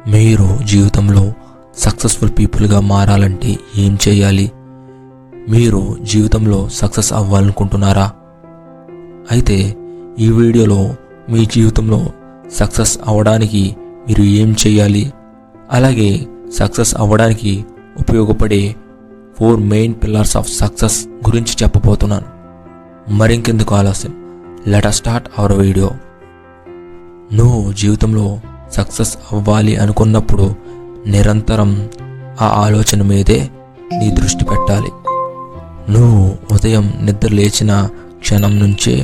మీరు జీవితంలో సక్సెస్ఫుల్ పీపుల్గా మారాలంటే ఏం చేయాలి? మీరు జీవితంలో సక్సెస్ అవ్వాలనుకుంటున్నారా? అయితే ఈ వీడియోలో మీ జీవితంలో సక్సెస్ అవ్వడానికి మీరు ఏం చేయాలి, అలాగే సక్సెస్ అవ్వడానికి ఉపయోగపడే 4 మెయిన్ పిల్లర్స్ ఆఫ్ సక్సెస్ గురించి చెప్పబోతున్నాను. మరింకెందుకు ఆలస్యం, let us start our video. నువ్వు జీవితంలో సక్సెస్ అవ్వాలి అనుకున్నప్పుడు నిరంతరం ఆ ఆలోచన మీదే నీ దృష్టి పెట్టాలి. నువ్వు ఉదయం నిద్ర లేచిన క్షణం నుంచే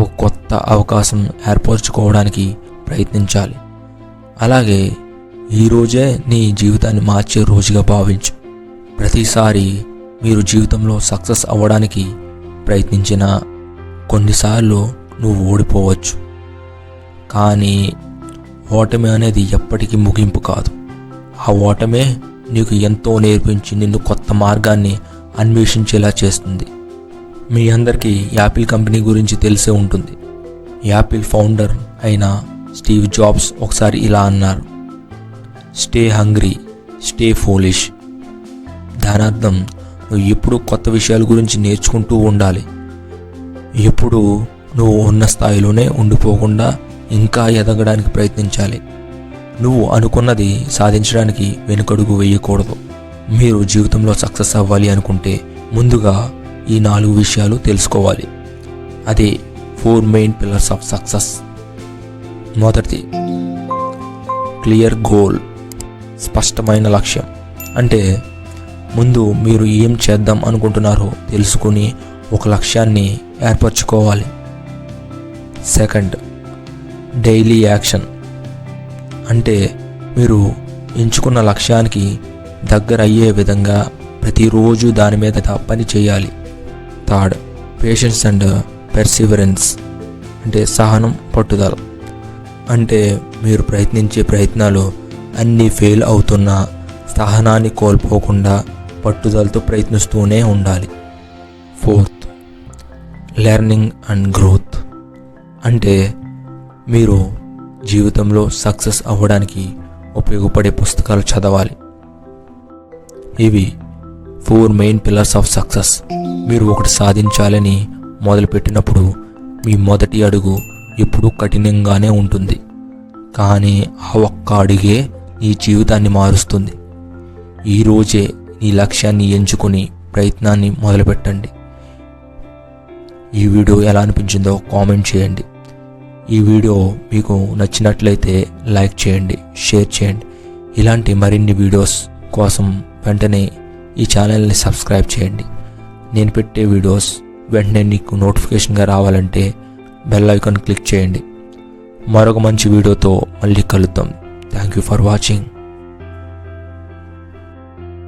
ఒక కొత్త అవకాశం ఏర్పరచుకోవడానికి ప్రయత్నించాలి. అలాగే ఈరోజే నీ జీవితాన్ని మార్చే రోజుగా భావించు. ప్రతిసారి మీరు జీవితంలో సక్సెస్ అవ్వడానికి ప్రయత్నించిన కొన్నిసార్లు నువ్వు ఓడిపోవచ్చు, కానీ ఓటమి అనేది ఎప్పటికీ ముగింపు కాదు. ఆ ఓటమే నీకు ఎంతో నేర్పించి నిన్ను కొత్త మార్గాన్ని అన్వేషించేలా చేస్తుంది. మీ అందరికీ యాపిల్ కంపెనీ గురించి తెలిసే ఉంటుంది. యాపిల్ ఫౌండర్ అయిన స్టీవ్ జాబ్స్ ఒకసారి ఇలా అన్నారు, స్టే హంగ్రీ, స్టే ఫూలిష్. దాని అర్థం నువ్వు ఎప్పుడూ కొత్త విషయాల గురించి నేర్చుకుంటూ ఉండాలి. ఎప్పుడు నువ్వు ఉన్న స్థాయిలోనే ఉండిపోకుండా ఇంకా ఎదగడానికి ప్రయత్నించాలి. నువ్వు అనుకున్నది సాధించడానికి వెనుకడుగు వేయకూడదు. మీరు జీవితంలో సక్సెస్ అవ్వాలి అనుకుంటే ముందుగా ఈ 4 విషయాలు తెలుసుకోవాలి. అదే 4 మెయిన్ పిల్లర్స్ ఆఫ్ సక్సెస్. మొదటిది, క్లియర్ గోల్, స్పష్టమైన లక్ష్యం. అంటే ముందు మీరు ఏం చేద్దాం అనుకుంటున్నారో తెలుసుకుని ఒక లక్ష్యాన్ని ఏర్పరచుకోవాలి. Second, daily action. అంటే మీరు ఎంచుకున్న లక్ష్యానికి దగ్గర అయ్యే విధంగా ప్రతిరోజు దాని మీద పని చేయాలి. Third, patience and perseverance. అంటే సహనం, పట్టుదల. అంటే మీరు ప్రయత్నించే ప్రయత్నాలు అన్నీ ఫెయిల్ అవుతున్నా సహనాన్ని కోల్పోకుండా పట్టుదలతో ప్రయత్నిస్తూనే ఉండాలి. Fourth, learning and growth. అంటే మీరు జీవితంలో సక్సెస్ అవ్వడానికి ఉపయోగపడే పుస్తకాలు చదవాలి. ఇవి 4 మెయిన్ పిల్లర్స్ ఆఫ్ సక్సెస్. మీరు ఒకటి సాధించాలని మొదలుపెట్టినప్పుడు మీ మొదటి అడుగు ఎప్పుడూ కఠినంగానే ఉంటుంది, కానీ ఆ ఒక్క అడుగే నీ జీవితాన్ని మారుస్తుంది. ఈరోజే నీ లక్ష్యాన్ని ఎంచుకుని ప్రయత్నాన్ని మొదలుపెట్టండి. ఈ వీడియో ఎలా అనిపించిందో కామెంట్ చేయండి. ఈ వీడియో మీకు నచ్చినట్లయితే లైక్ చేయండి, షేర్ చేయండి. ఇలాంటి మరిన్ని వీడియోస్ కోసం వెంటనే ఈ ఛానల్ని సబ్స్క్రైబ్ చేయండి. నేను పెట్టే వీడియోస్ వెంటనే నీకు నోటిఫికేషన్గా రావాలంటే బెల్ ఐకాన్ క్లిక్ చేయండి. మరొక మంచి వీడియోతో మళ్ళీ కలుద్దాం. Thank you for watching.